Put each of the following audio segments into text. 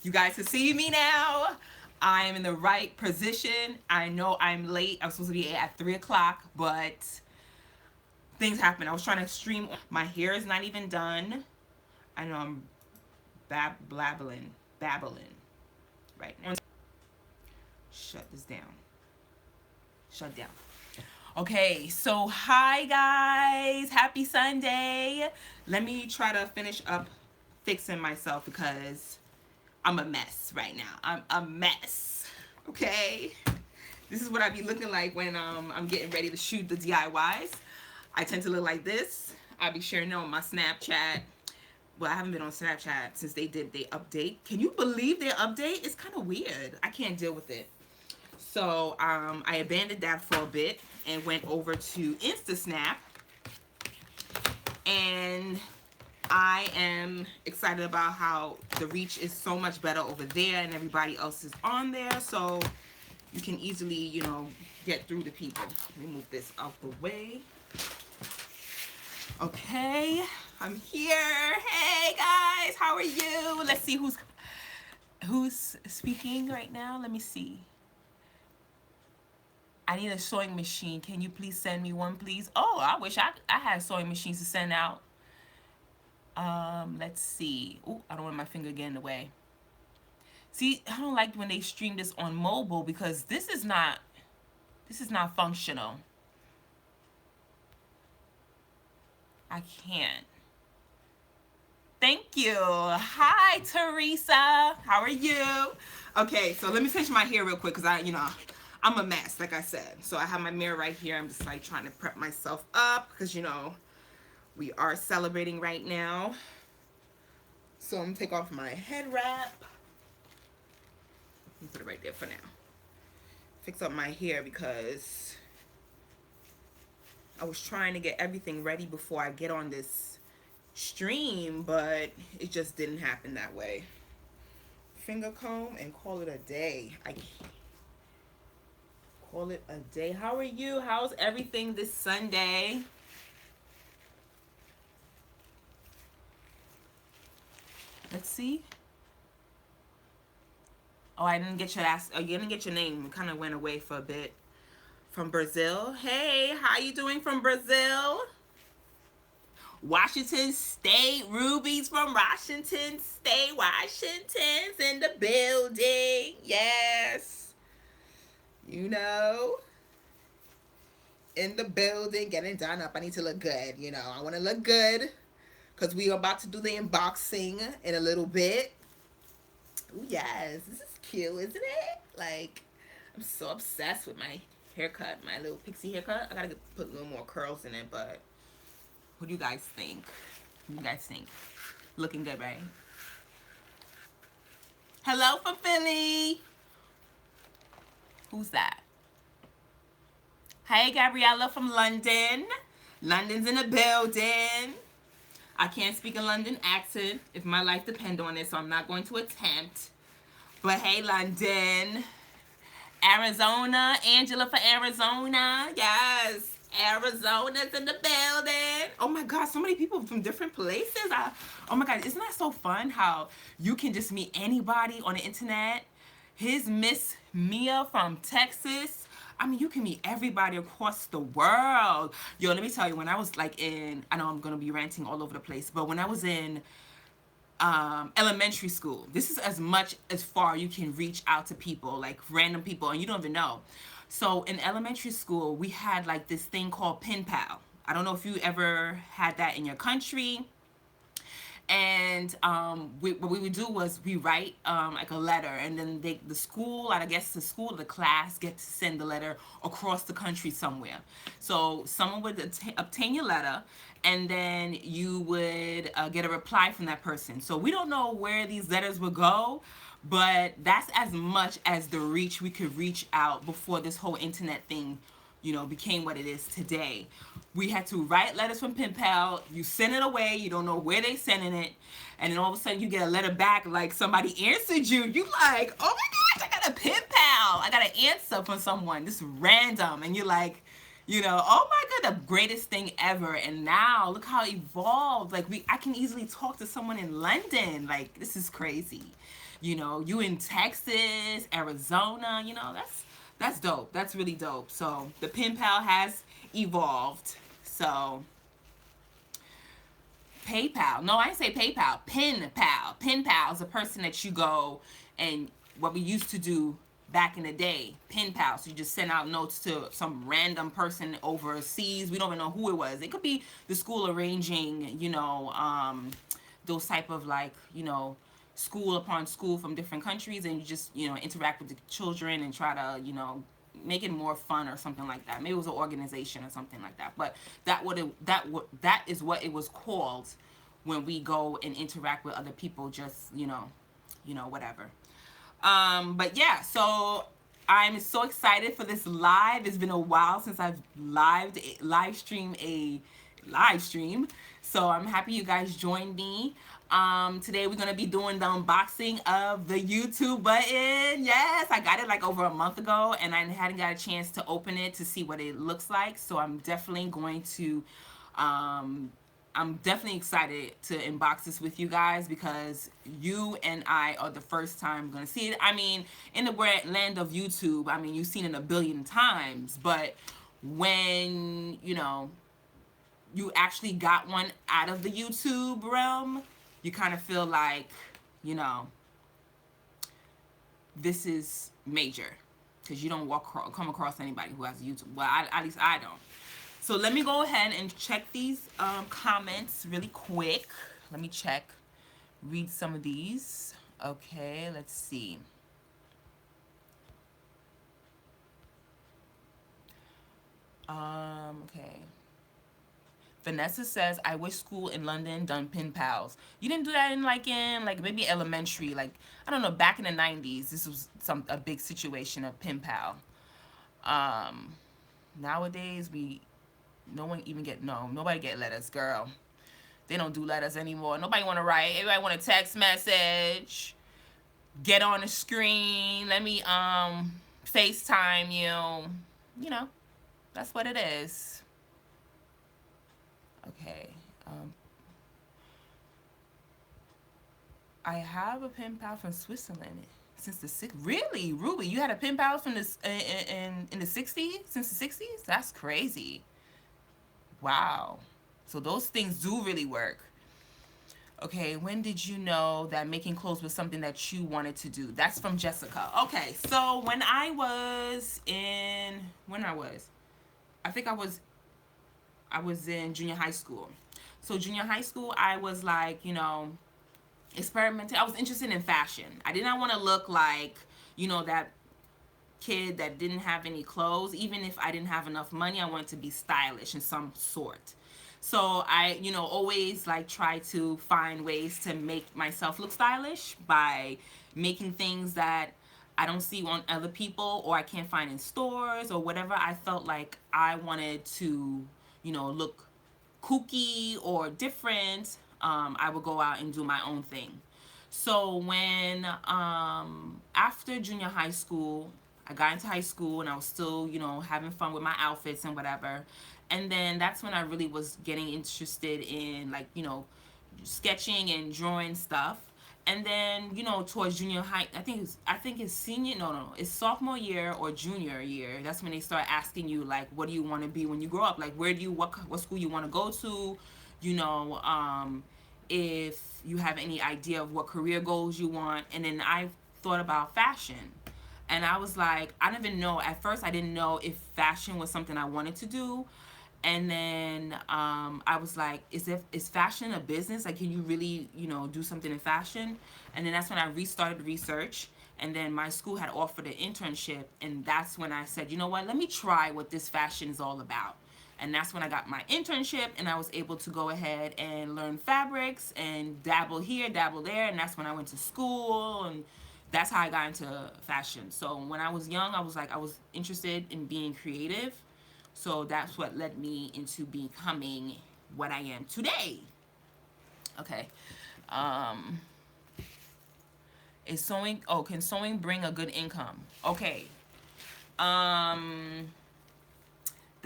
You guys can see me now. I'm in the right position. I know I'm late. I was supposed to be at 3 o'clock, but things happened. I was trying to stream. My hair is not even done. I know I'm babbling right now. Shut this down. Shut down. Okay, so hi guys. Happy Sunday. Let me try to finish up fixing myself because I'm a mess right now. I'm a mess. Okay? This is what I be looking like when I'm getting ready to shoot the DIYs. I tend to look like this. I'll be sharing it on my Snapchat. Well, I haven't been on Snapchat since they did their update. Can you believe their update? It's kind of weird. I can't deal with it. So I abandoned that for a bit and went over to InstaSnap. And I am excited about how the reach is so much better over there and everybody else is on there. So you can easily, you know, get through to people. Let me move this out the way. Okay, I'm here. Hey guys, how are you? Let's see who's speaking right now. Let me see. I need a sewing machine. Can you please send me one, please? Oh, I wish I had sewing machines to send out. Let's see. Oh, I don't want my finger getting in the way. See, I don't like when they stream this on mobile because this is not functional. I can't. Thank you. Hi, Teresa. How are you? Okay, so let me finish my hair real quick because I'm a mess, like I said. So I have my mirror right here. I'm just like trying to prep myself up because, we are celebrating right now. So I'm gonna take off my head wrap. Let me put it right there for now. Fix up my hair because I was trying to get everything ready before I get on this stream, but it just didn't happen that way. Finger comb and call it a day. I can't. Call it a day. How are you? How's everything this Sunday? Let's see. Oh, I didn't get your last. Oh, you didn't get your name. It kind of went away for a bit. From Brazil. Hey, how you doing from Brazil? Washington State. Ruby's from Washington State. Washington's in the building. Yes. In the building, getting done up. I need to look good. I want to look good because we are about to do the unboxing in a little bit. Oh, yes. This is cute, isn't it? Like, I'm so obsessed with my haircut, my little pixie haircut. I gotta put a little more curls in it, but what do you guys think? Looking good, right? Hello from Philly. Who's that? Hey, Gabriella from London. London's in the building. I can't speak a London accent if my life depends on it, so I'm not going to attempt. But hey, London. Arizona. Angela for Arizona. Yes. Arizona's in the building. Oh my God, so many people from different places. Oh my God, isn't that so fun how you can just meet anybody on the internet? Here's Miss Mia from Texas. I mean, you can meet everybody across the world. Yo, let me tell you, when I was I know I'm going to be ranting all over the place, but when I was in elementary school, this is as far you can reach out to people, like random people, and you don't even know. So in elementary school, we had this thing called pen pal. I don't know if you ever had that in your country. And what we would do was we write a letter, and then the school, the class get to send the letter across the country somewhere. So someone would obtain your letter, and then you would get a reply from that person. So we don't know where these letters would go, but that's as much as the reach we could reach out before this whole internet thing became what it is today. We had to write letters from pen pal. You send it away. You don't know where they sending it. And then all of a sudden you get a letter back like somebody answered you. You like, oh my gosh, I got a pen pal. I got an answer from someone. This is random. And you're like, You know, oh my god, the greatest thing ever. And now look how evolved. Like I can easily talk to someone in London. Like this is crazy. You know, you in Texas, Arizona, you know, that's dope. That's really dope. So the pen pal has evolved. So PayPal. No, I didn't say PayPal. Pen pal. Pen pal is a person that you go and what we used to do back in the day. Pen pal. So you just send out notes to some random person overseas. We don't even know who it was. It could be the school arranging, you know, those type of like, you know, school upon school from different countries, and you just, you know, interact with the children and try to, you know, make it more fun or something like that. Maybe it was an organization or something like that. But that is what it was called when we go and interact with other people. Just you know, whatever. But yeah, so I'm so excited for this live. It's been a while since I've live streamed a live stream. So I'm happy you guys joined me. Today we're gonna be doing the unboxing of the YouTube button. Yes, I got it like over a month ago, and I hadn't got a chance to open it to see what it looks like. So I'm definitely going to I'm definitely excited to unbox this with you guys because you and I are the first time going to see it. I mean, in the land of YouTube, I mean, you've seen it a billion times, but when, you know, you actually got one out of the YouTube realm, you kind of feel like, you know, this is major because you don't come across anybody who has YouTube. Well, at least I don't. So let me go ahead and check these comments really quick. Let me read some of these. Okay, let's see. Okay. Vanessa says, I wish school in London done pen pals. You didn't do that in like maybe elementary, like I don't know, back in the 90s. This was a big situation of pen pal. Nowadays nobody get letters, girl. They don't do letters anymore. Nobody want to write. Everybody want a text message. Get on the screen. Let me FaceTime you. You know, that's what it is. Okay. I have a pen pal from Switzerland since the 60s. Really, Ruby, you had a pen pal from this in the 60s, since the 60s? That's crazy. Wow. So those things do really work. Okay, when did you know that making clothes was something that you wanted to do? That's from Jessica. Okay, so I think I was in junior high school. So junior high school, I was like, you know, experimenting. I was interested in fashion. I did not want to look like, you know, that kid that didn't have any clothes. Even if I didn't have enough money, I wanted to be stylish in some sort. So I, you know, always like try to find ways to make myself look stylish by making things that I don't see on other people or I can't find in stores or whatever. I felt like I wanted to, you know, look kooky or different. I would go out and do my own thing. So when after junior high school, I got into high school and I was still, you know, having fun with my outfits and whatever. And then that's when I really was getting interested in, like, you know, sketching and drawing stuff. And then, you know, towards junior high, I think it's senior, no, it's sophomore year or junior year. That's when they start asking you, like, what do you want to be when you grow up? Like, what school you want to go to? You know, if you have any idea of what career goals you want. And then I thought about fashion. And I was like, I didn't even know. At first, I didn't know if fashion was something I wanted to do. And then I was like, is fashion a business? Like, can you really, you know, do something in fashion? And then that's when I restarted research. And then my school had offered an internship. And that's when I said, you know what, let me try what this fashion is all about. And that's when I got my internship and I was able to go ahead and learn fabrics and dabble here, dabble there. And that's when I went to school, and that's how I got into fashion. So when I was young, I was interested in being creative. So that's what led me into becoming what I am today. Okay. Can sewing bring a good income? Okay.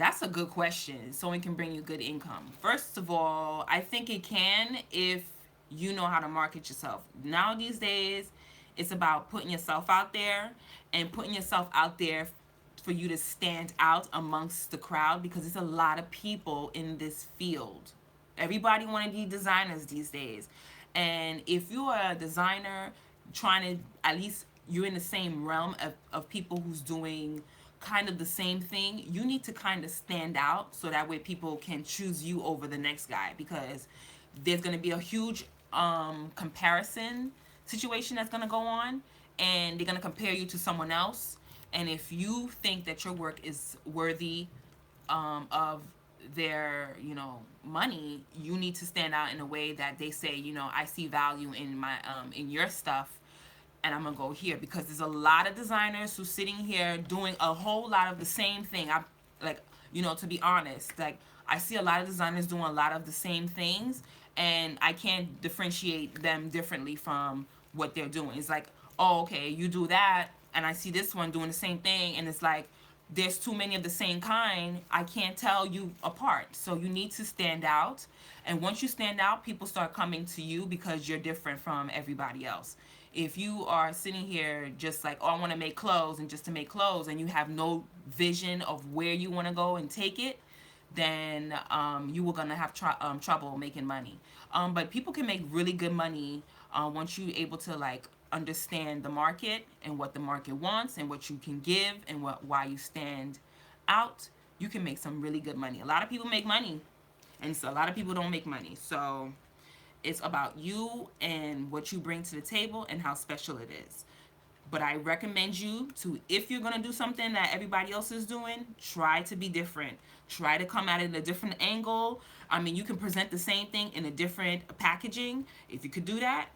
That's a good question. Sewing can bring you good income. First of all, I think it can if you know how to market yourself. Now these days, it's about putting yourself out there and putting yourself out there for you to stand out amongst the crowd, because there's a lot of people in this field. Everybody want to be designers these days. And if you are a designer trying to, at least you're in the same realm of people who's doing kind of the same thing, you need to kind of stand out so that way people can choose you over the next guy, because there's going to be a huge comparison situation that's going to go on, and they're going to compare you to someone else. And if you think that your work is worthy of their, money, you need to stand out in a way that they say, I see value in my in your stuff, and I'm gonna go here, because there's a lot of designers who's sitting here doing a whole lot of the same thing. I like, to be honest, like I see a lot of designers doing a lot of the same things, and I can't differentiate them differently from what they're doing. It's like, oh, okay, you do that, and I see this one doing the same thing, and it's like there's too many of the same kind. I can't tell you apart. So you need to stand out, and once you stand out, people start coming to you because you're different from everybody else. If you are sitting here just like, oh, I want to make clothes, and just to make clothes, and you have no vision of where you want to go and take it, then you were gonna have trouble making money. But people can make really good money once you're able to like understand the market and what the market wants and what you can give and why you stand out. You can make some really good money. A lot of people make money, and so a lot of people don't make money. So it's about you and what you bring to the table and how special it is. But I recommend you to, if you're going to do something that everybody else is doing, try to be different. Try to come at it in a different angle. I mean, you can present the same thing in a different packaging. If you could do that,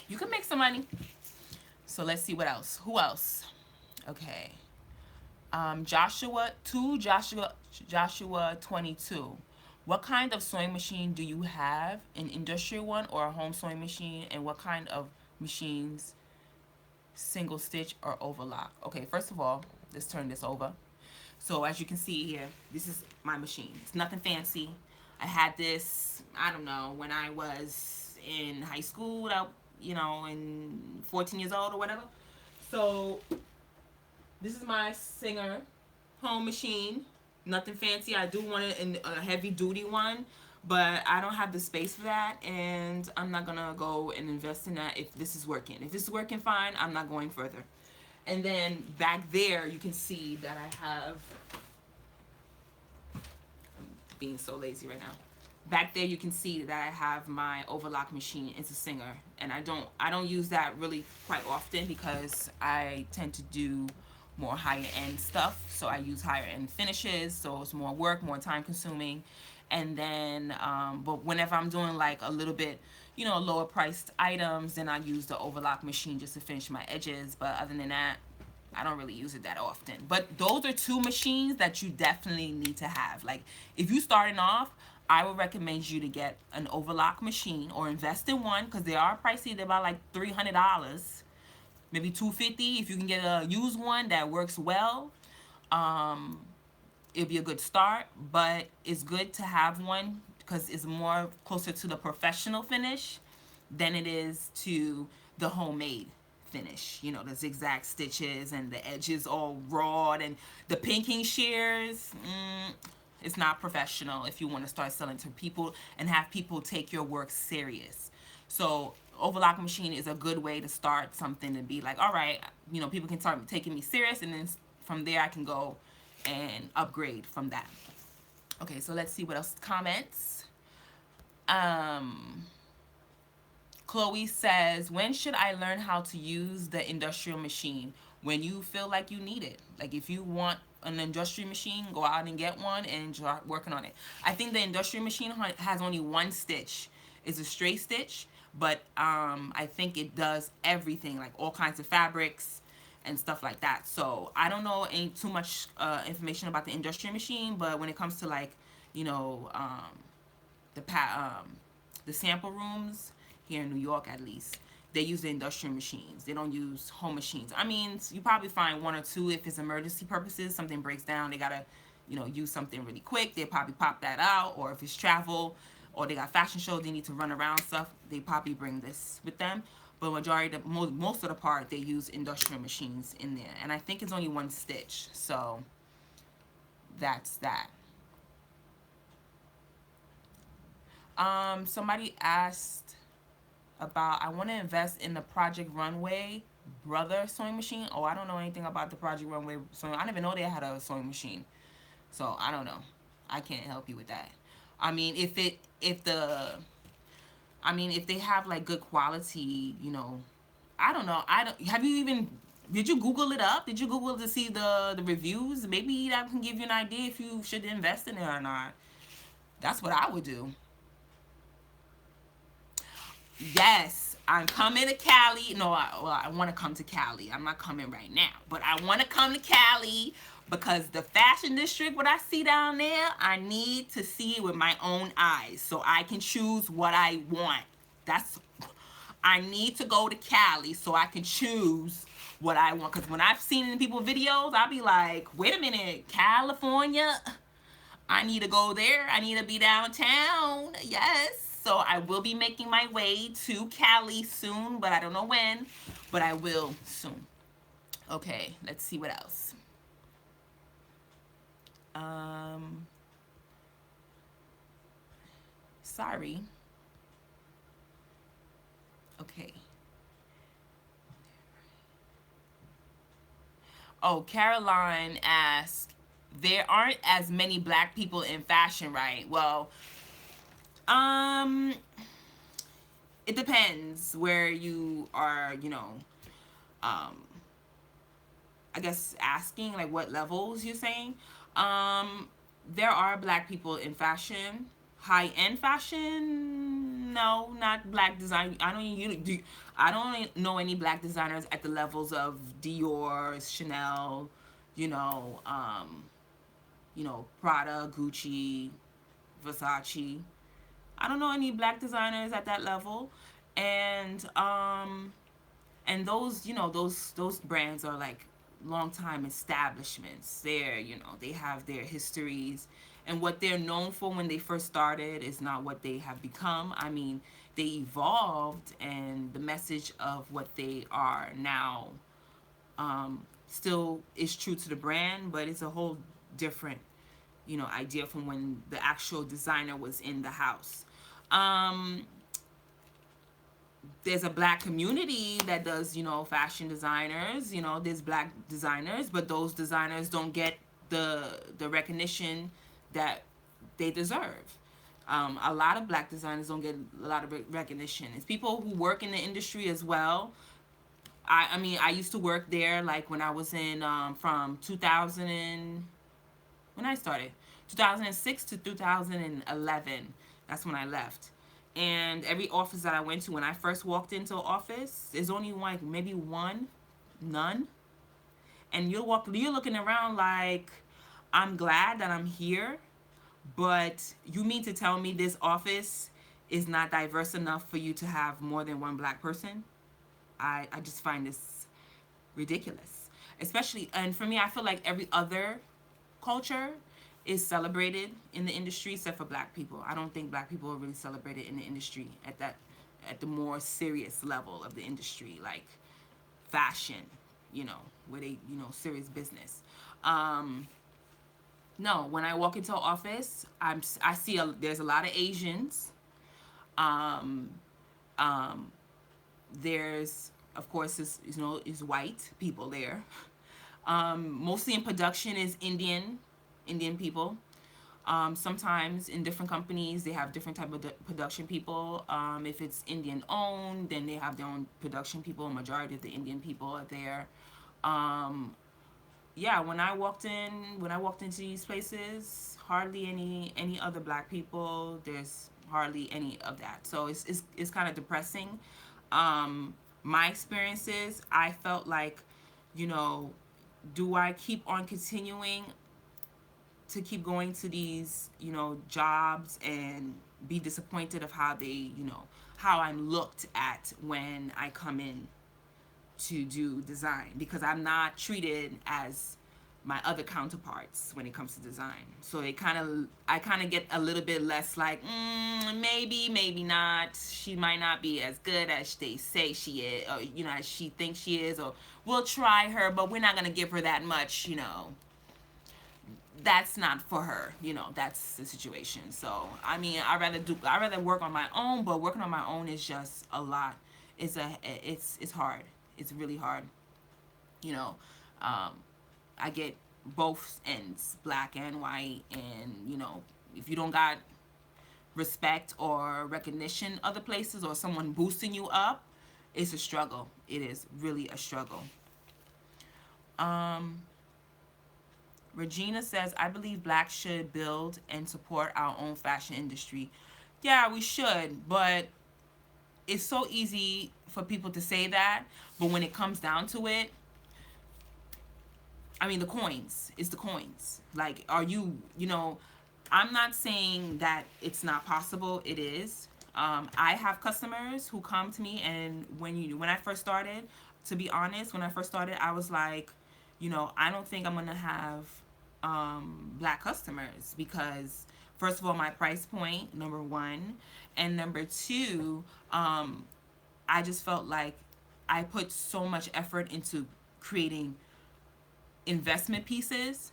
you can make some money. So let's see what else. Who else? Okay. Joshua 22. What kind of sewing machine do you have? An industrial one or a home sewing machine? And what kind of machines? Single stitch or overlock? Okay, first of all, let's turn this over. So as you can see here, this is my machine. It's nothing fancy. I had this, I don't know, when I was in high school, and 14 years old or whatever. So this is my Singer home machine. Nothing fancy. I do want it in a heavy duty one, but I don't have the space for that, and I'm not gonna go and invest in that if this is working. If this is working fine, I'm not going further. And then back there, you can see that I have, I'm being so lazy right now. Back there, you can see that I have my Overlock machine. It's a Singer, and I don't use that really quite often because I tend to do more higher end stuff. So I use higher end finishes, so it's more work, more time consuming. And then but whenever I'm doing like a little bit, lower priced items, then I use the Overlock machine just to finish my edges. But other than that, I don't really use it that often. But those are two machines that you definitely need to have. Like if you're starting off, I would recommend you to get an Overlock machine or invest in one, because they are pricey. They're about like $300, maybe $250 if you can get a used one that works well. It'll be a good start, but it's good to have one because it's more closer to the professional finish than it is to the homemade finish. The zigzag stitches and the edges all raw and the pinking shears. It's not professional if you want to start selling to people and have people take your work serious. So Overlock machine is a good way to start something, to be like, all right, people can start taking me serious, and then from there I can go and upgrade from that. Okay, so let's see what else comments. Chloe says, when should I learn how to use the industrial machine? When you feel like you need it. Like if you want an industrial machine, go out and get one and start working on it. I think the industrial machine has only one stitch. It's a straight stitch, but I think it does everything, like all kinds of fabrics and stuff like that. So I don't know ain't too much information about the industrial machine, but when it comes to like, the sample rooms here in New York, at least, they use the industrial machines. They don't use home machines. I mean, you probably find one or two if it's emergency purposes, something breaks down, they gotta, you know, use something really quick, they probably pop that out. Or if it's travel or they got fashion shows, they need to run around stuff, they probably bring this with them. But majority of most of the part, they use industrial machines in there, and I think it's only one stitch. So that's that. Somebody asked about, I want to invest in the Project Runway brother sewing machine. Oh, I don't know anything about the Project Runway sewing. I didn't even know they had a sewing machine. So I don't know. I can't help you with that. I mean, if they have like good quality, you know, I don't know. I don't. Have you even? Did you Google it up? Did you Google to see the reviews? Maybe that can give you an idea if you should invest in it or not. That's what I would do. Yes, I'm coming to Cali. No, I want to come to Cali. I'm not coming right now, but I want to come to Cali because the fashion district, what I see down there, I need to see it with my own eyes so I can choose what I want. That's, I need to go to Cali so I can choose what I want. Because when I've seen it in people's videos, I'll be like, wait a minute, California? I need to go there. I need to be downtown. Yes. So I will be making my way to Cali soon, but I don't know when, but I will soon. Okay, let's see what else. Sorry. Okay. Oh, Caroline asked, there aren't as many black people in fashion, right? Well, um, it depends where you are, you know, um, I guess asking like what levels you're saying. There are black people in fashion, high-end fashion. No, not black design. I don't know any black designers at the levels of Dior, Chanel, you know, Prada, Gucci, Versace. I don't know any black designers at that level, and those, those brands are like long time establishments. They have their histories, and what they're known for when they first started is not what they have become. I mean, they evolved, and the message of what they are now still is true to the brand, but it's a whole different idea from when the actual designer was in the house. um there's a black community that does, fashion designers. There's black designers, but those designers don't get the recognition that they deserve. A lot of black designers don't get a lot of recognition. It's people who work in the industry as well. I mean, I used to work there, like when I was in from 2000 and when I started 2006 to 2011. That's when I left. And every office that I went to, when I first walked into an office, there's only like maybe one, none. And you're looking around like, I'm glad that I'm here, but you mean to tell me this office is not diverse enough for you to have more than one black person? I just find this ridiculous. Especially, and for me, I feel like every other culture is celebrated in the industry except for black people. I don't think black people are really celebrated in the industry at the more serious level of the industry, like fashion, where they, serious business. No, when I walk into an office, I see there's a lot of Asians. Um, there's, of course, is white people there. Mostly in production is Indian people. Sometimes in different companies they have different type of production people. If it's Indian owned, then they have their own production people. Majority of the Indian people are there. Yeah, when I walked into these places, hardly any other black people. There's hardly any of that. So it's kind of depressing. My experiences, I felt like, do I keep on continuing to keep going to these, jobs and be disappointed of how they, how I'm looked at when I come in to do design, because I'm not treated as my other counterparts when it comes to design. So I kind of get a little bit less like, maybe not. She might not be as good as they say she is, or as she thinks she is, or we'll try her, but we're not gonna give her that much. That's not for her. That's the situation. So I mean, I rather work on my own, but working on my own is just a lot. It's hard. It's really hard. You know, um, I get both ends, black and white, and if you don't got respect or recognition other places or someone boosting you up, it's a struggle. It is really a struggle. Um, Regina says, I believe blacks should build and support our own fashion industry. Yeah, we should, but it's so easy for people to say that, but when it comes down to it, I mean, the coins. It's the coins. Like, I'm not saying that it's not possible. It is. I have customers who come to me, and when I first started, to be honest, when I first started, I was like, I don't think I'm gonna have black customers because, first of all, my price point, number one, and number two, I just felt like I put so much effort into creating investment pieces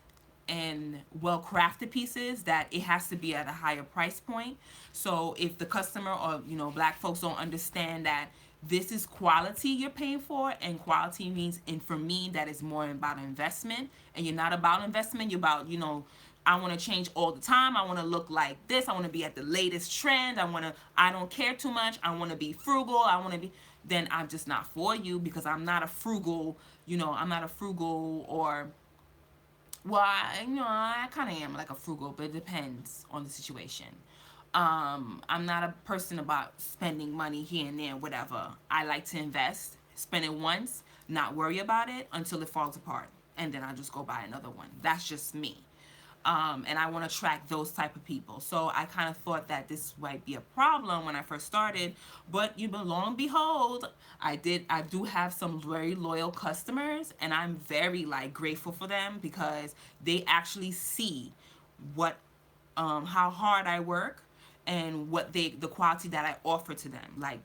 and well crafted pieces that it has to be at a higher price point. So if the customer or black folks don't understand that this is quality you're paying for, and quality means, and for me that is more about investment, and you're not about investment, you're about I want to change all the time, I want to look like this, I want to be at the latest trend, I don't care too much, I want to be frugal, I want to be, then I'm just not for you, because I'm not a frugal, or, well, I kind of am like a frugal, but it depends on the situation. I'm not a person about spending money here and there, whatever. I like to invest, spend it once, not worry about it until it falls apart, and then I'll just go buy another one. That's just me. And I want to attract those type of people. So I kind of thought that this might be a problem when I first started, but lo and behold, I do have some very loyal customers, and I'm very grateful for them, because they actually see what how hard I work and the quality that I offer to them. Like,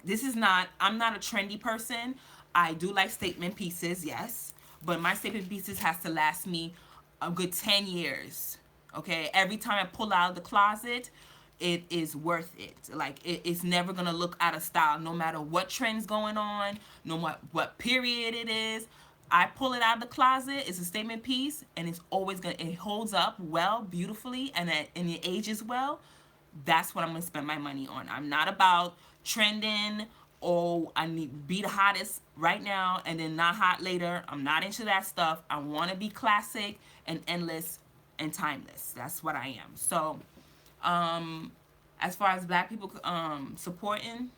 I'm not a trendy person. I do like statement pieces, yes, but my statement pieces has to last me a good 10 years. Okay, every time I pull out of the closet, it is worth it. Like, it's never gonna look out of style, no matter what trend's going on, no matter what period it is. I pull it out of the closet, it's a statement piece, and it holds up well, beautifully, and it ages well. That's what I'm gonna spend my money on. I'm not about trending. Oh, I need to be the hottest right now and then not hot later. I'm not into that stuff. I want to be classic and endless and timeless. That's what I am. So, as far as black people supporting,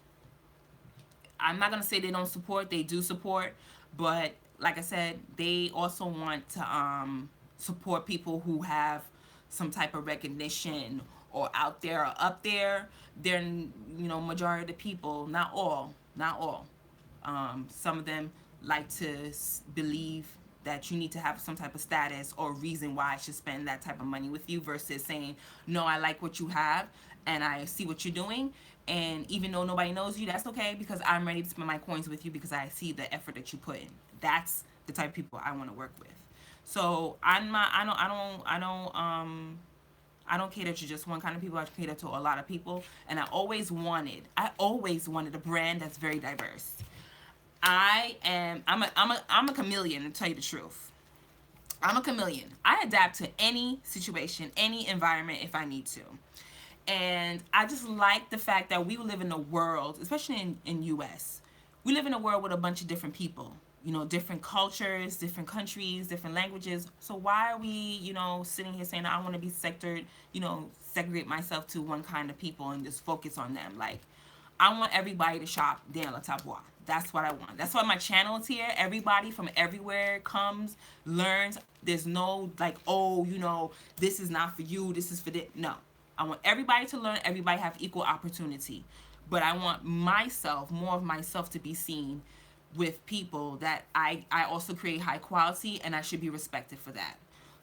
I'm not gonna say they don't support. They do support, but like I said, they also want to support people who have some type of recognition, or out there or up there. They're majority of the people, not all, some of them like to believe that you need to have some type of status or reason why I should spend that type of money with you, versus saying, no, I like what you have and I see what you're doing, and even though nobody knows you, that's okay, because I'm ready to spend my coins with you because I see the effort that you put in. That's the type of people I want to work with. So I don't cater to just one kind of people. I cater to a lot of people, and I always wanted a brand that's very diverse. I'm a chameleon, to tell you the truth. I'm a chameleon. I adapt to any situation, any environment if I need to. And I just like the fact that we live in a world, especially in US, we live in a world with a bunch of different people, different cultures, different countries, different languages. So why are we, sitting here saying I want to be segregate myself to one kind of people and just focus on them? Like, I want everybody to shop dans la Tavois. That's what I want. That's why my channel is here. Everybody from everywhere comes, learns. There's no this is not for you, this is for this. No. I want everybody to learn, everybody have equal opportunity. But I want more of myself to be seen with people that I also create high quality, and I should be respected for that.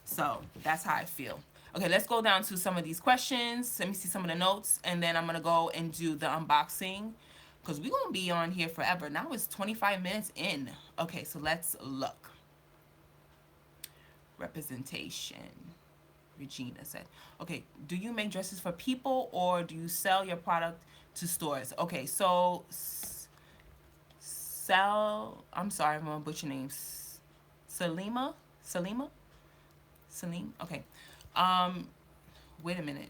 So that's how I feel. Okay, let's go down to some of these questions. Let me see some of the notes, and then I'm gonna go and do the unboxing because we're gonna be on here forever. Now it's 25 minutes in. Okay, so let's look. Representation. Regina said, okay, do you make dresses for people or do you sell your product to stores? Okay, so I'm sorry, I'm gonna butcher names. Salima? Salim? Okay. Um, Wait a minute.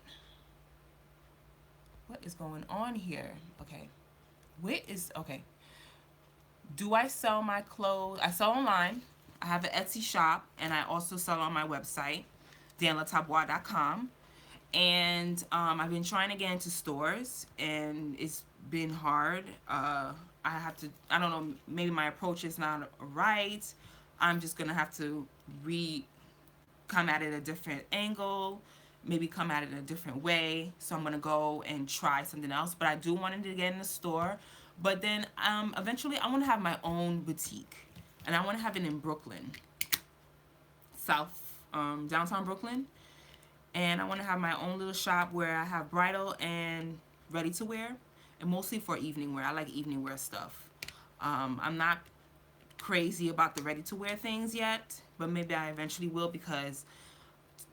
What is going on here? Okay. Okay. Do I sell my clothes? I sell online. I have an Etsy shop, and I also sell on my website, danlatabois.com. And I've been trying to get into stores, and it's been hard. I don't know, maybe my approach is not right. I'm just going to have to come at it a different angle, maybe come at it in a different way. So I'm going to go and try something else. But I do want to get in the store. But then eventually I want to have my own boutique. And I want to have it in Brooklyn, downtown Brooklyn. And I want to have my own little shop where I have bridal and ready to wear, and mostly for evening wear. I like evening wear stuff. I'm not crazy about the ready to wear things yet, but maybe I eventually will, because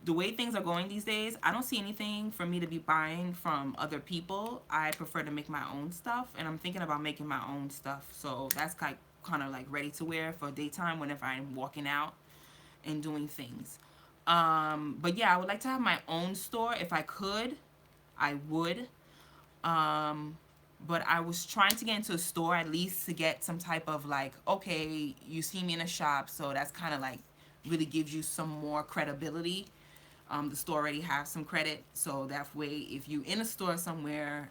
the way things are going these days, I don't see anything for me to be buying from other people. I prefer to make my own stuff, and I'm thinking about making my own stuff. So that's kind of like ready to wear for daytime whenever I'm walking out and doing things. But yeah, I would like to have my own store. If I could, I would. But I was trying to get into a store at least to get some type of like, okay, you see me in a shop, so that's kind of like really gives you some more credibility. The store already has some credit, so that way if you in a store somewhere,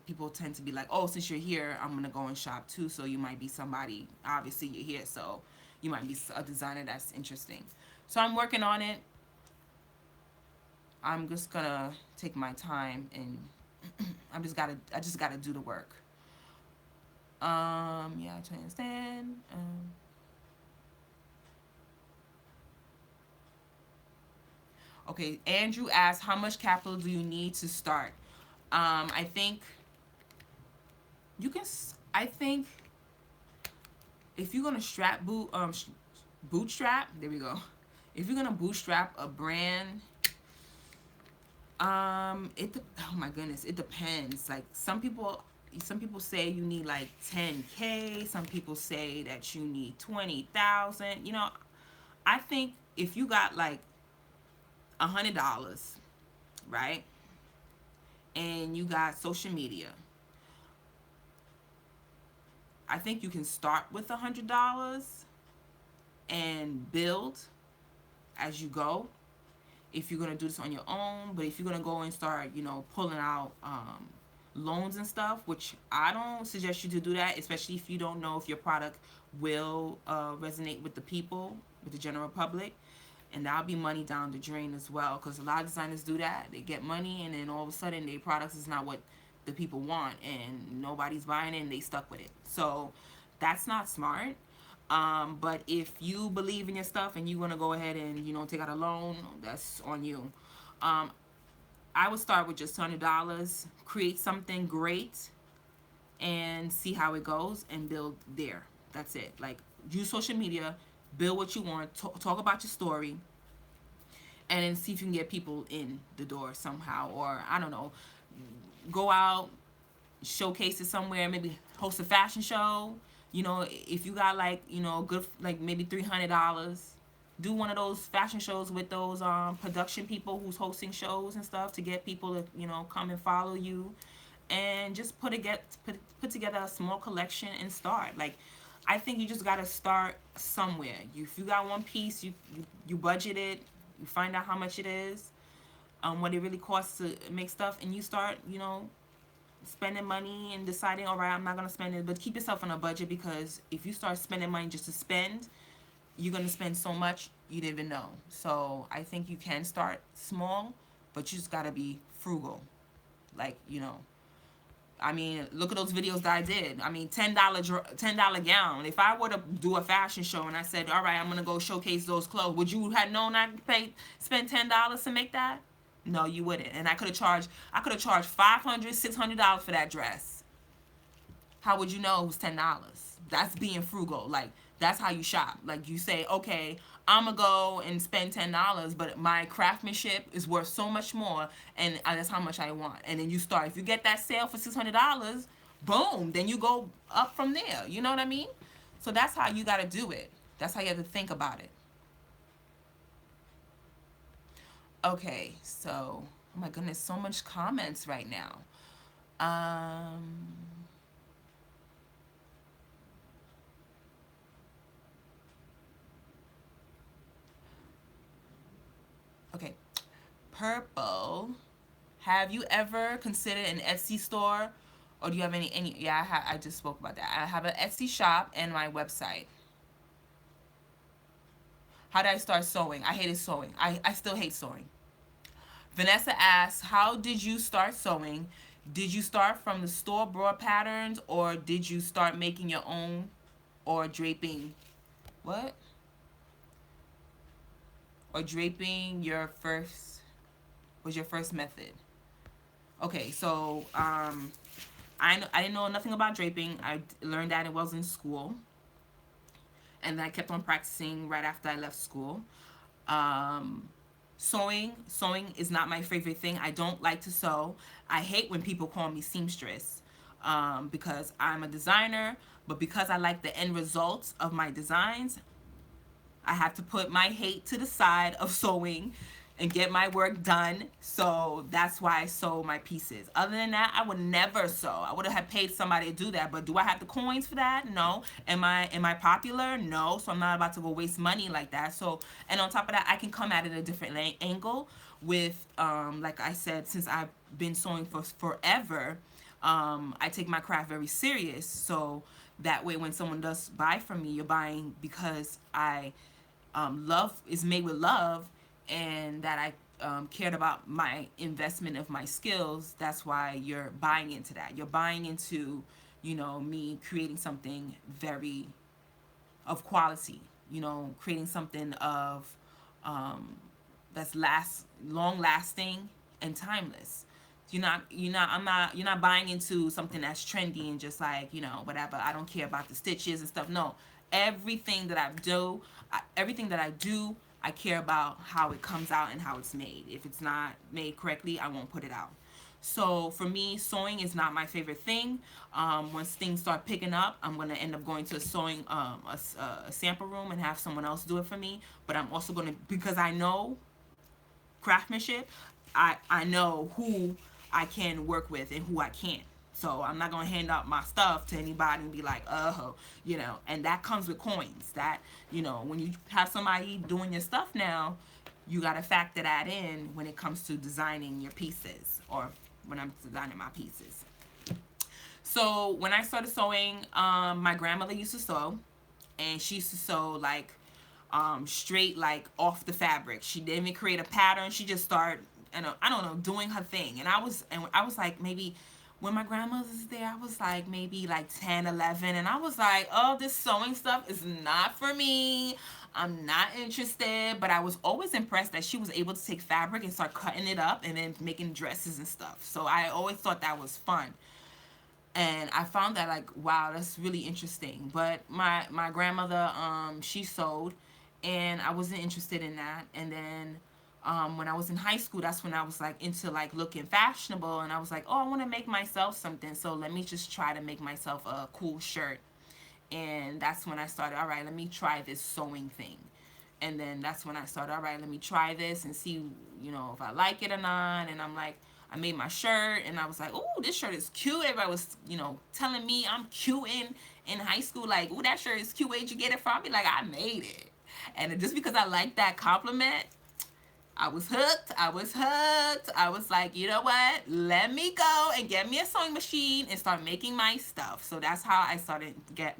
people tend to be like, oh, since you're here, I'm gonna go and shop too. So you might be somebody, obviously you're here, so you might be a designer that's interesting. So I'm working on it. I'm just gonna take my time, and I just gotta do the work. Yeah, I totally understand. Okay, Andrew asked, how much capital do you need to start? I think you can. I think if you're gonna bootstrap, there we go. If you're gonna bootstrap a brand, oh my goodness, it depends. Like some people say you need like 10K. Some people say that you need 20,000. I think if you got like $100, right, and you got social media, I think you can start with $100 and build as you go, if you're gonna do this on your own. But if you're gonna go and start, pulling out loans and stuff, which I don't suggest you to do that, especially if you don't know if your product will resonate with the people, with the general public. And that'll be money down the drain as well, because a lot of designers do that. They get money, and then all of a sudden their products is not what the people want, and nobody's buying it, and they stuck with it. So that's not smart. But if you believe in your stuff and you want to go ahead and take out a loan, that's on you. I would start with just $200, create something great, and see how it goes, and build there. That's it. Like, use social media, build what you want, talk about your story, and then see if you can get people in the door somehow. Or I don't know, go out, showcase it somewhere, maybe host a fashion show. If you got like good, like maybe $300, do one of those fashion shows with those production people who's hosting shows and stuff, to get people to come and follow you, and just put together a small collection and start. Like, I think you just gotta start somewhere. If you got one piece, you budget it, you find out how much it is, what it really costs to make stuff, and you start spending money and deciding, all right, I'm not gonna spend it. But keep yourself on a budget, because if you start spending money just to spend, you're gonna spend so much you didn't even know. So I think you can start small, but you just gotta be frugal. Like, I mean, look at those videos that I did. I mean, $10 gown. If I were to do a fashion show and I said, all right, I'm gonna go showcase those clothes, would you have known I'd spend $10 to make that? No, you wouldn't. And I could have charged $500, $600 for that dress. How would you know it was $10? That's being frugal. Like, that's how you shop. Like, you say, okay, I'm gonna go and spend $10, but my craftsmanship is worth so much more, and that's how much I want. And then you start. If you get that sale for $600, boom, then you go up from there. You know what I mean? So that's how you gotta do it. That's how you have to think about it. Okay, so oh my goodness, so much comments right now. Um, okay, purple. Have you ever considered an Etsy store, or do you have any? Yeah, I just spoke about that. I have an Etsy shop and my website. How did I start sewing? I hated sewing. I still hate sewing. Vanessa asks, how did you start sewing? Did you start from the store bought patterns, or did you start making your own, or draping? What? Or draping your first was your first method? Okay, so I didn't know nothing about draping. I learned that it was in school, and then I kept on practicing right after I left school. Um, sewing is not my favorite thing. I don't like to sew. I hate when people call me seamstress, because I'm a designer, but because I like the end results of my designs, I have to put my hate to the side of sewing and get my work done. So that's why I sew my pieces. Other than that, I would never sew. I would have paid somebody to do that. But do I have the coins for that? No. Am I popular? No. So I'm not about to go waste money like that. So, and on top of that, I can come at it a different angle with, like I said, since I've been sewing for forever, I take my craft very serious. So that way, when someone does buy from me, you're buying because love is made with love, and that I cared about my investment of my skills. That's why you're buying into that. You're buying into, me creating something very of quality. Creating something of that's long lasting and timeless. You're not buying into something that's trendy and just like, whatever. I don't care about the stitches and stuff. No, everything that everything that I do, I care about how it comes out and how it's made. If it's not made correctly, I won't put it out. So for me, sewing is not my favorite thing. Once things start picking up, I'm gonna end up going to a sewing a sample room and have someone else do it for me. But I'm also gonna, because I know craftsmanship, I know who I can work with and who I can't. So I'm not gonna hand out my stuff to anybody and be like, and that comes with coins. That, when you have somebody doing your stuff now, you gotta factor that in when it comes to designing your pieces, or when I'm designing my pieces. So when I started sewing, my grandmother used to sew, and she used to sew like straight, like off the fabric. She didn't even create a pattern. She just started, I don't know, doing her thing. And I was like, maybe when my grandmother was there, I was like maybe like 10, 11, and I was like, oh, this sewing stuff is not for me. I'm not interested. But I was always impressed that she was able to take fabric and start cutting it up and then making dresses and stuff. So I always thought that was fun. And I found that, like, wow, that's really interesting. But my grandmother, she sewed, and I wasn't interested in that. And then when I was in high school, that's when I was like into like looking fashionable, and I was like, oh, I want to make myself something, so let me just try to make myself a cool shirt. And that's when I started, all right, let me try this sewing thing. And then that's when I started, all right, let me try this and see, if I like it or not. And I'm like, I made my shirt, and I was like, oh, this shirt is cute. Everybody was, telling me I'm cute in high school, like, oh, that shirt is cute. Where'd you get it from? I'd be like, I made it. And just because I liked that compliment, I was hooked. I was hooked. I was like, you know what? Let me go and get me a sewing machine and start making my stuff. So that's how I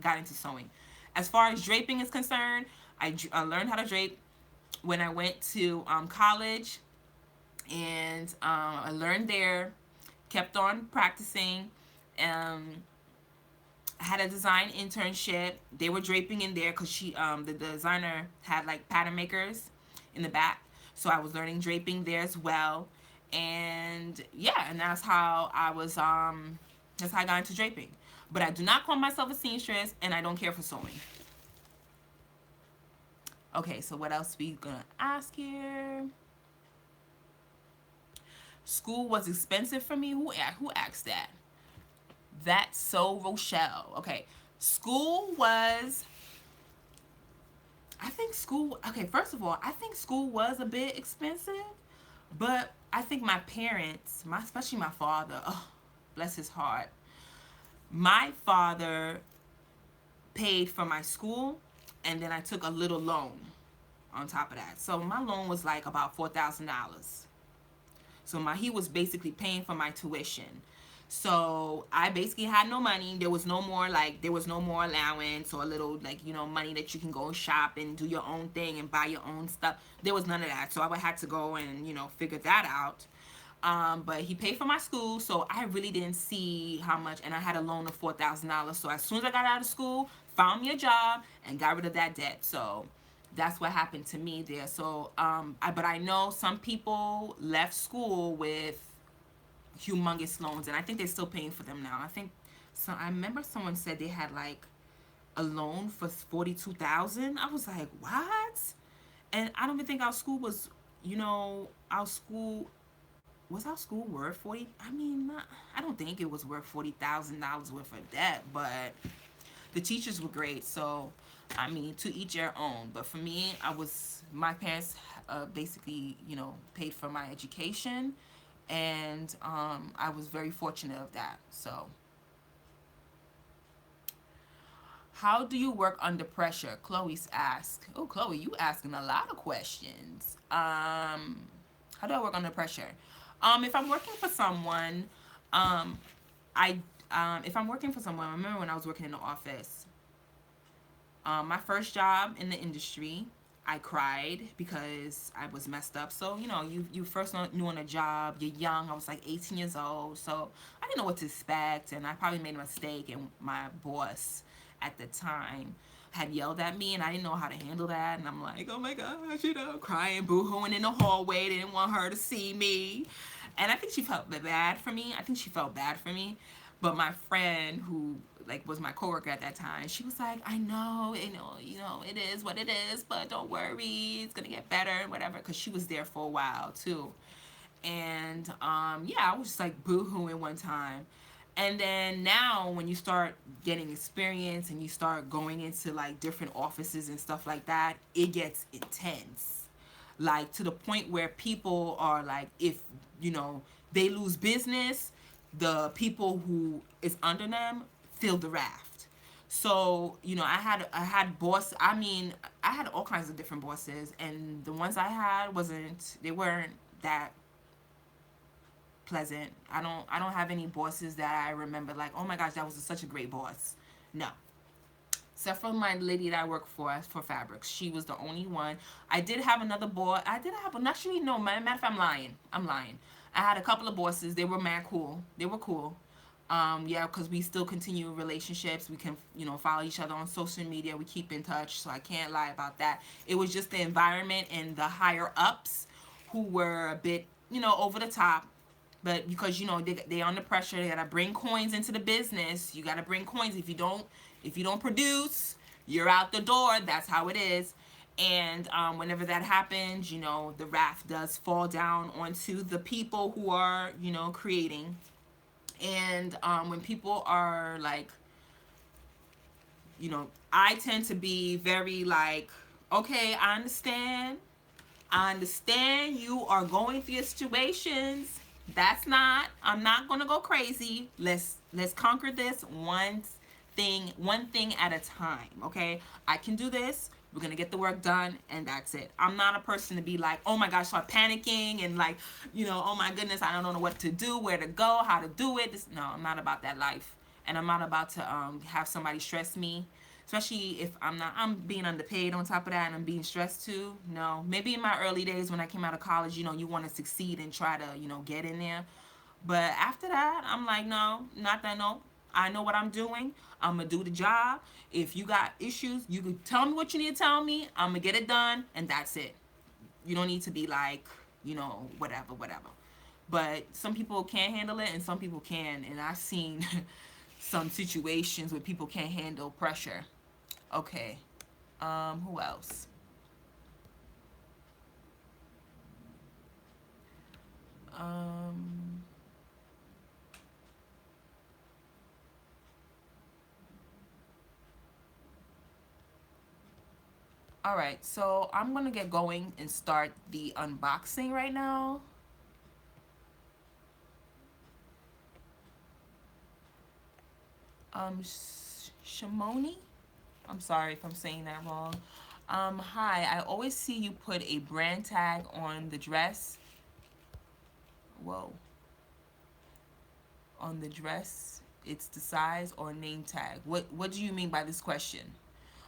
got into sewing. As far as draping is concerned, I learned how to drape when I went to college, and I learned there, kept on practicing, Um, I had a design internship. They were draping in there because the designer had like pattern makers in the back. So I was learning draping there as well. And yeah, and that's how I got into draping. But I do not call myself a seamstress, and I don't care for sewing. Okay, so what else we gonna ask here? School was expensive for me. Who asked that? That's so Rochelle. Okay, school was. I think school. Okay, first of all, I think school was a bit expensive, but I think my parents, especially my father, oh, bless his heart, my father paid for my school, and then I took a little loan on top of that. So my loan was like about $4,000. So he was basically paying for my tuition. So I basically had no money. There was no more allowance or a little money that you can go shop and do your own thing and buy your own stuff. There was none of that. So I would have to go and figure that out. But he paid for my school, so I really didn't see how much, and I had a loan of $4,000. So as soon as I got out of school, found me a job and got rid of that debt. So that's what happened to me there. So but I know some people left school with humongous loans, and I think they're still paying for them now. I remember someone said they had like a loan for 42,000. I was like, what? And I don't even think our school was, our school was our school worth 40. I mean, I don't think it was worth $40,000 worth of debt, but the teachers were great. So I mean, to each their own. But for me, my parents basically paid for my education, and I was very fortunate of that. So how do you work under pressure? Chloe's asked. Oh, Chloe, you asking a lot of questions. How do I work under pressure? If I'm working for someone, I if I'm working for someone, I remember when I was working in the office, my first job in the industry, I cried because I was messed up. So you first new on a job, you're young. I was like 18 years old, so I didn't know what to expect, and I probably made a mistake. And my boss at the time had yelled at me, and I didn't know how to handle that. And I'm like, oh my gosh, crying, boo-hooing in the hallway. They didn't want her to see me, and I think she felt bad for me. But my friend, who was my coworker at that time, she was like, I know, it is what it is, but don't worry, it's gonna get better and whatever, because she was there for a while too. And yeah, I was just like boo-hooing one time. And then now when you start getting experience and you start going into like different offices and stuff like that, it gets intense. Like to the point where people are like, if they lose business, the people who is under them feel the raft. So I had boss. I mean, I had all kinds of different bosses, and the ones I had they weren't that pleasant. I don't have any bosses that I remember like, oh my gosh, that was such a great boss. No. Except for my lady that I work for fabrics. She was the only one. I did have another boss. Actually, no, matter of fact, I'm lying. I had a couple of bosses. They were mad cool. They were cool. Yeah, because we still continue relationships. We can, follow each other on social media. We keep in touch, so I can't lie about that. It was just the environment and the higher ups who were a bit, over the top. But because they under pressure, they gotta bring coins into the business. You gotta bring coins. If you don't produce, you're out the door. That's how it is. And whenever that happens, the raft does fall down onto the people who are, creating. And when people are like, I tend to be very like, okay, I understand you are going through your situations. I'm not gonna go crazy. Let's conquer this one thing at a time. Okay, I can do this. We're gonna get the work done, and that's it. I'm not a person to be like, oh my gosh, start panicking and like, oh my goodness, I don't know what to do, where to go, how to do it. No, I'm not about that life, and I'm not about to have somebody stress me, especially if I'm being underpaid on top of that, and I'm being stressed too. No, maybe in my early days when I came out of college, you want to succeed and try to get in there, But after that, I'm like, no, not that. No, I know what I'm doing. I'm gonna do the job. If you got issues, you can tell me what you need to tell me. I'm gonna get it done, and that's it. You don't need to be like, whatever, whatever. But some people can't handle it, and some people can. And I've seen some situations where people can't handle pressure. Okay. Who else? Um, all right, so I'm gonna get going and start the unboxing right now. Shimoni? I'm sorry if I'm saying that wrong. Hi, I always see you put a brand tag on the dress. Whoa. On the dress, it's the size or name tag. What do you mean by this question?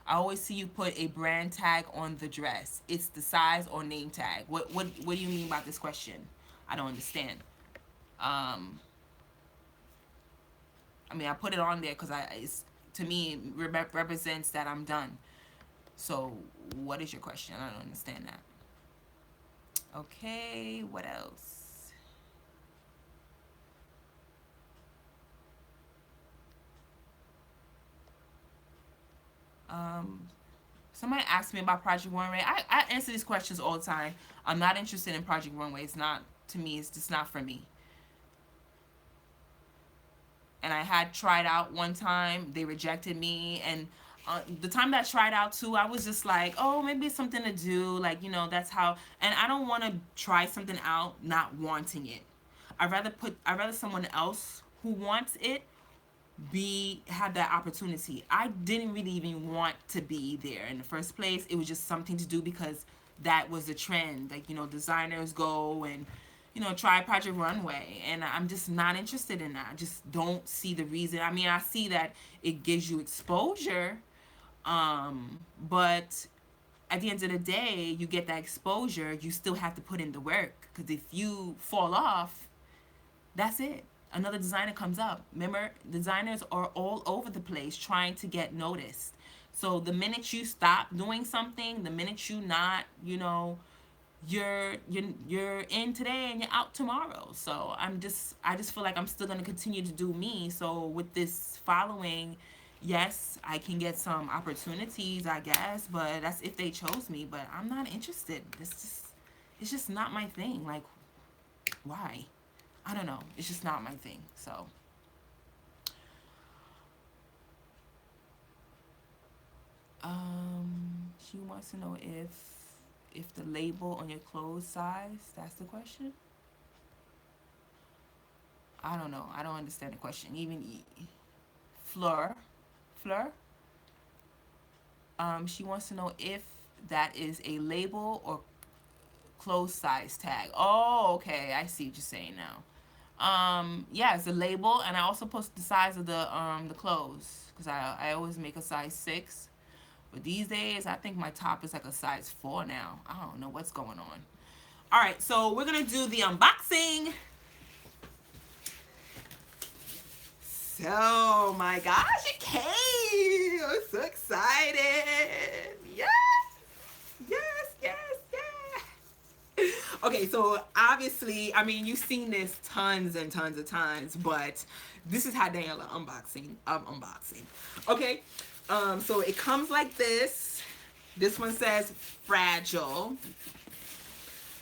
I always see you put a brand tag on the dress. It's the size or name tag. What do you mean by this question? I don't understand. Um, I mean, I put it on there because it's, to me, it represents that I'm done. So, what is your question? I don't understand that. Okay, what else? Somebody asked me about Project Runway. I answer these questions all the time. I'm not interested in Project Runway. It's not, to me, it's just not for me. And I had tried out one time. They rejected me. And the time that I tried out too, I was just like, oh, maybe it's something to do. Like, that's how. And I don't want to try something out not wanting it. I'd rather someone else who wants it have that opportunity. I didn't really even want to be there in the first place. It was just something to do because that was the trend. Like, designers go and try Project Runway, and I'm just not interested in that. I just don't see the reason. I mean, I see that it gives you exposure, but at the end of the day, you get that exposure, you still have to put in the work, because if you fall off, that's it. Another designer comes up. Remember, designers are all over the place trying to get noticed. So the minute you stop doing something, the minute you not, you're in today and you're out tomorrow. So I just feel like I'm still gonna continue to do me. So with this following, yes, I can get some opportunities, I guess, but that's if they chose me. But I'm not interested. It's just not my thing. Like, why? I don't know. It's just not my thing. So she wants to know if the label on your clothes size, that's the question. I don't know. I don't understand the question. Even Fleur, Fleur, she wants to know if that is a label or clothes size tag. Oh, okay. I see what you're saying now. Yeah, it's a label, and I also post the size of the clothes, because I always make a size 6. But these days, I think my top is like a size 4 now. I don't know what's going on. All right, so we're gonna do the unboxing. So, my gosh, it came! I'm so excited! Yes! Yes, yes, yes! Okay, so obviously, I mean, you've seen this tons and tons of times, but this is how Daniela unboxing. Okay, so it comes like this. This one says fragile.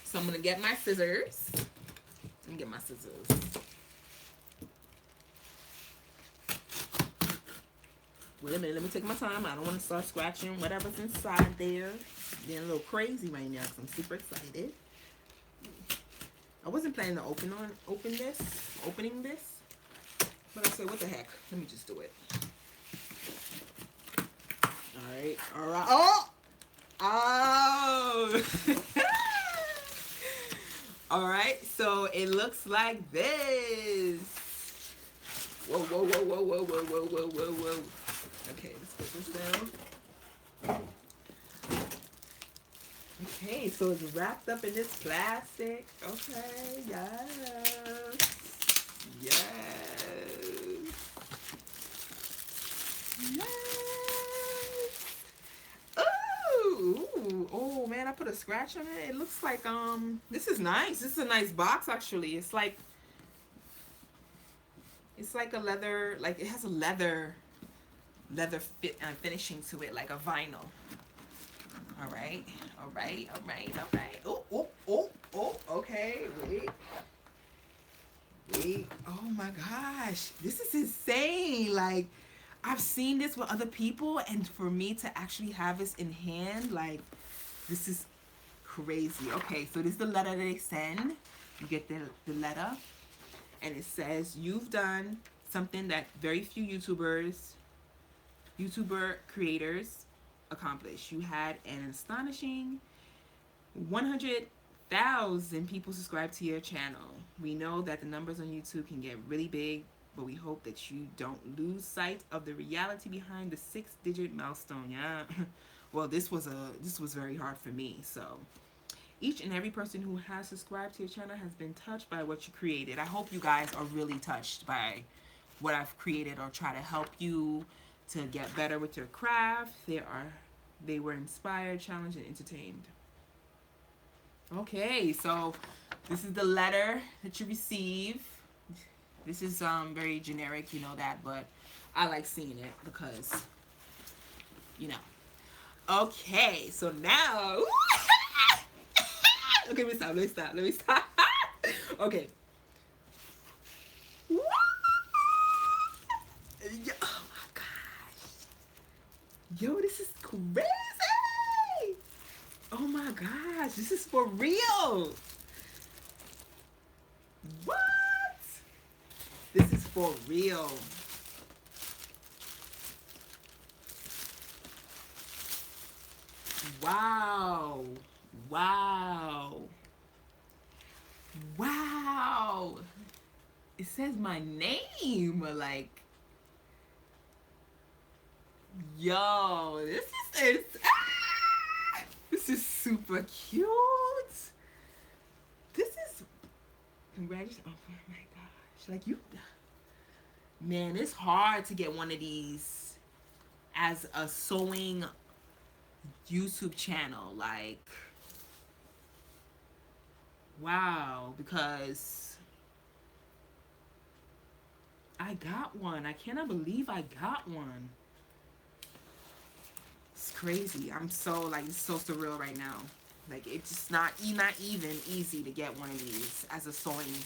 So I'm gonna get my scissors. Let me get my scissors. Wait a minute, let me take my time. I don't want to start scratching whatever's inside there. Getting a little crazy right now because I'm super excited. I wasn't planning to opening this, but I said, what the heck? Let me just do it. All right. Oh! All right, so it looks like this. Whoa, whoa, whoa, whoa, whoa, whoa, whoa, whoa, whoa, whoa. Okay, let's put this down. Okay, so it's wrapped up in this plastic. Okay, yes. Yes. Yes. Ooh. Oh man, I put a scratch on it. It looks like this is nice. This is a nice box actually. It's like a leather, like it has a leather fit finishing to it, like a vinyl. All right. All right. All right. All right. Oh, oh, oh, oh. Okay. Wait. Wait. Oh my gosh. This is insane. Like, I've seen this with other people, and for me to actually have this in hand, like, this is crazy. Okay, so this is the letter that they send. You get the letter, and it says, you've done something that very few YouTuber creators accomplish. You had an astonishing 100,000 people subscribe to your channel. We know that the numbers on YouTube can get really big, but we hope that you don't lose sight of the reality behind the 6-digit milestone. Yeah. Well, this was very hard for me. So each and every person who has subscribed to your channel has been touched by what you created. I hope you guys are really touched by what I've created, or try to help you to get better with your craft. They were inspired, challenged, and entertained. Okay, so this is the letter that you receive. This is very generic, you know that, but I like seeing it because, you know. Okay, so now okay, let me stop. Okay. Oh my gosh. Yo, this is crazy. Oh my gosh, this is for real. What? This is for real. Wow. Wow. Wow. It says my name. Like, yo, this is super cute. This is, congratulations. Oh my gosh. Like, you, man, it's hard to get one of these as a sewing YouTube channel. Like, wow, because I got one. I cannot believe I got one. It's crazy. I'm so, like, it's so surreal right now. Like, it's just not even easy to get one of these as a sewing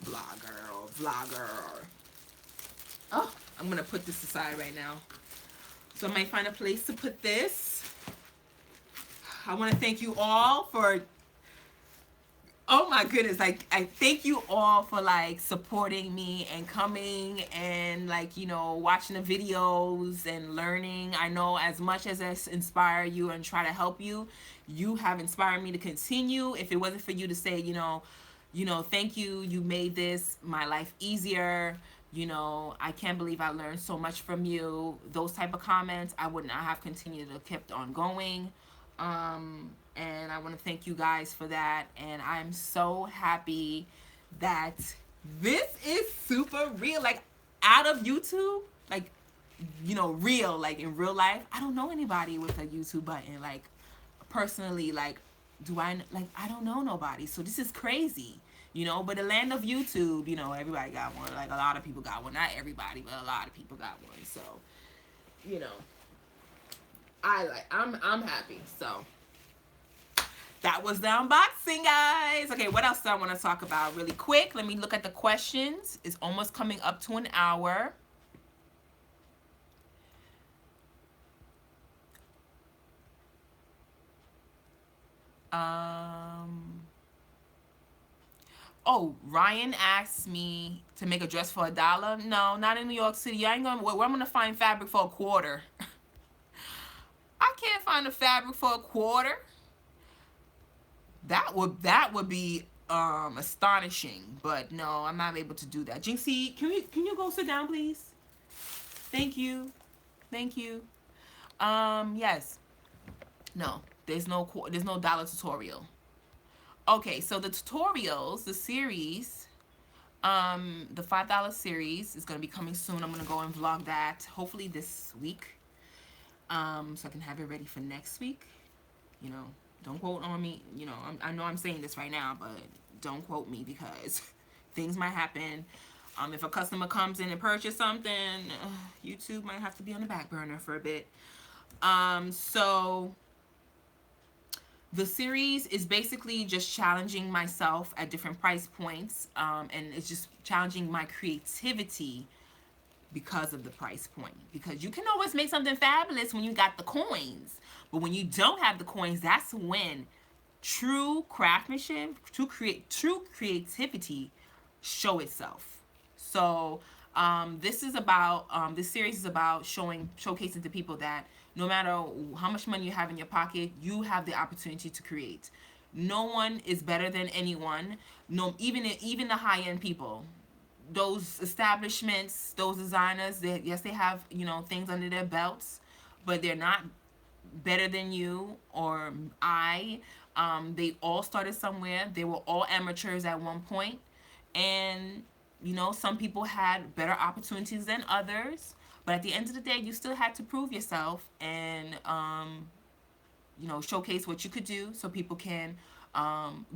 blogger or vlogger. Oh, I'm gonna put this aside right now. So I might find a place to put this. I want to thank you all for, oh my goodness, like, I thank you all for, like, supporting me and coming and, like, you know, watching the videos and learning. I know as much as I inspire you and try to help you, you have inspired me to continue. If it wasn't for you to say, you know, thank you, you made this my life easier, you know, I can't believe I learned so much from you, those type of comments, I would not have continued to kept on going. And I want to thank you guys for that, and I'm so happy that this is super real, like, out of YouTube, like, you know, real, like, in real life. I don't know anybody with a YouTube button, like, personally, like, I don't know nobody, so this is crazy, you know. But the land of YouTube, you know, everybody got one, like, a lot of people got one, not everybody, but a lot of people got one, so, you know, I'm happy. So that was the unboxing, guys. Okay, what else do I want to talk about really quick? Let me look at the questions. It's almost coming up to an hour. Oh, Ryan asked me to make a dress for $1. No, not in New York City. I ain't gonna, where I'm gonna find fabric for $1. I can't find a fabric for $1. That would be astonishing, but no, I'm not able to do that. Jinxie, can you go sit down, please? Thank you. Yes. No, there's no dollar tutorial. Okay, so the tutorials, the series, The $5 series is going to be coming soon. I'm going to go and vlog that hopefully this week, so I can have it ready for next week. You know, don't quote on me. You know, I know I'm saying this right now, but don't quote me because things might happen. If a customer comes in and purchase something, YouTube might have to be on the back burner for a bit. So the series is basically just challenging myself at different price points, and it's just challenging my creativity because of the price point. Because you can always make something fabulous when you got the coins, but when you don't have the coins, that's when true craftsmanship, true creativity show itself. So this series is about showcasing to people that no matter how much money you have in your pocket, you have the opportunity to create. No one is better than anyone. No, even the high end people, those establishments, those designers, yes, they have, you know, things under their belts, but they're not better than you or I. They all started somewhere. They were all amateurs at one point, and you know, some people had better opportunities than others, but at the end of the day, you still had to prove yourself and you know, showcase what you could do so people can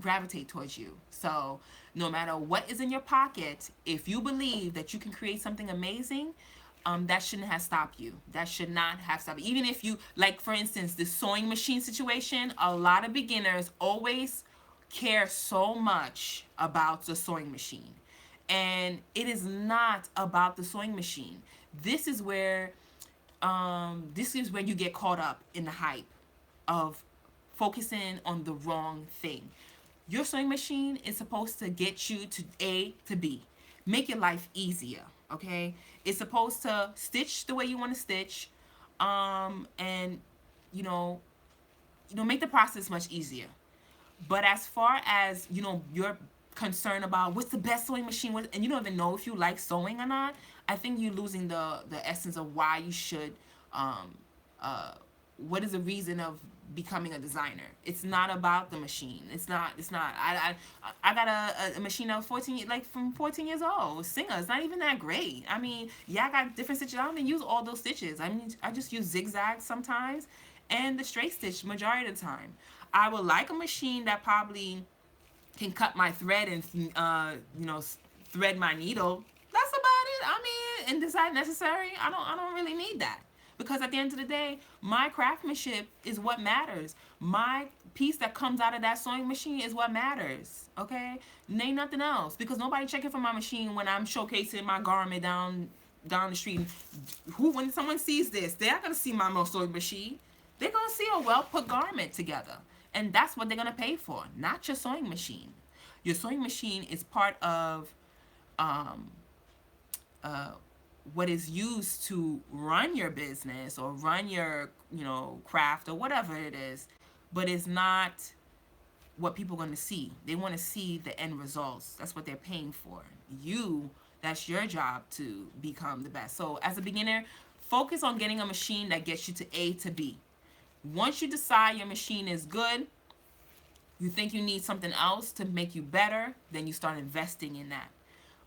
gravitate towards you. So no matter what is in your pocket, if you believe that you can create something amazing, that shouldn't have stopped you. That should not have stopped you. Even if you, like for instance, the sewing machine situation, a lot of beginners always care so much about the sewing machine. And it is not about the sewing machine. This is where you get caught up in the hype of focusing on the wrong thing. Your sewing machine is supposed to get you to A to B. Make your life easier, okay? It's supposed to stitch the way you want to stitch, and you know, make the process much easier. But as far as, you know, you're concerned about what's the best sewing machine, and you don't even know if you like sewing or not, I think you're losing the essence of why you should, what is the reason of becoming a designer. It's not about the machine. It's not. I got a machine that was 14 years old. Singer. It's not even that great. I mean, yeah, I got different stitches. I don't even use all those stitches. I mean, I just use zigzags sometimes and the straight stitch majority of the time. I would like a machine that probably can cut my thread and you know, thread my needle. That's about it. I mean, and is that necessary? I don't really need that. Because at the end of the day, my craftsmanship is what matters. My piece that comes out of that sewing machine is what matters. Okay? Ain't nothing else. Because nobody checking for my machine when I'm showcasing my garment down the street. When someone sees this, they're not gonna see my sewing machine. They're gonna see a well put garment together. And that's what they're gonna pay for, not your sewing machine. Your sewing machine is part of what is used to run your business or run your, you know, craft or whatever it is, but it's not what people are going to see. They want to see the end results. That's what they're paying for. That's your job to become the best. So as a beginner, focus on getting a machine that gets you to A to B. Once you decide your machine is good, you think you need something else to make you better, then you start investing in that.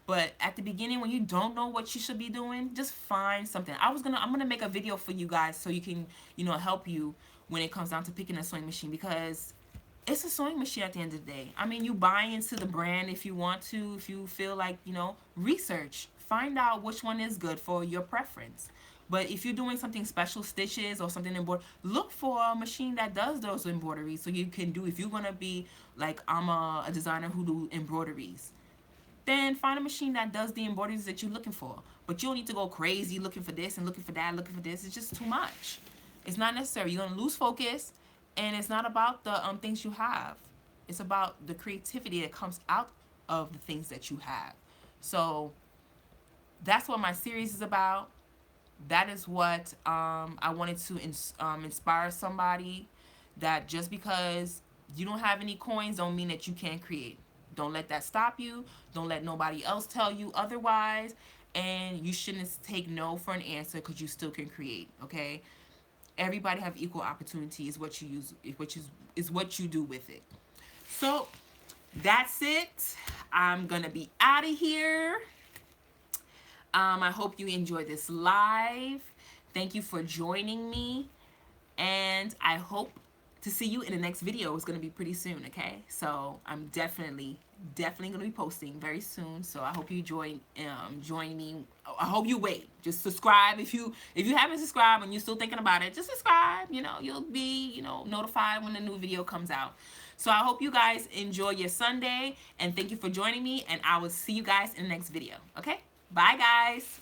But at the beginning, when you don't know what you should be doing, just find something. I'm gonna make a video for you guys so you can, you know, help you when it comes down to picking a sewing machine, because it's a sewing machine at the end of the day. I mean, you buy into the brand if you want to, if you feel like, you know, research, find out which one is good for your preference. But if you're doing something special, stitches or something embroidered, look for a machine that does those embroideries so you can do, if you're gonna be like, I'm a designer who do embroideries, then find a machine that does the embroideries that you're looking for. But you don't need to go crazy looking for this and looking for that, looking for this. It's just too much. It's not necessary. You're going to lose focus, and it's not about the things you have. It's about the creativity that comes out of the things that you have. So that's what my series is about. That is what I wanted to inspire somebody, that just because you don't have any coins don't mean that you can't create. Don't let that stop you. Don't let nobody else tell you otherwise. And you shouldn't take no for an answer, because you still can create, okay? Everybody have equal opportunity is what you use, is what you do with it. So that's it. I'm gonna be out of here. I hope you enjoyed this live. Thank you for joining me, and I hope to see you in the next video. It's gonna be pretty soon, okay? So I'm definitely gonna be posting very soon. So I hope you join me. I hope you wait. Just subscribe if you haven't subscribed and you're still thinking about it. Just subscribe. You know, you'll be notified when the new video comes out. So I hope you guys enjoy your Sunday, and thank you for joining me, and I will see you guys in the next video. Okay? Bye, guys.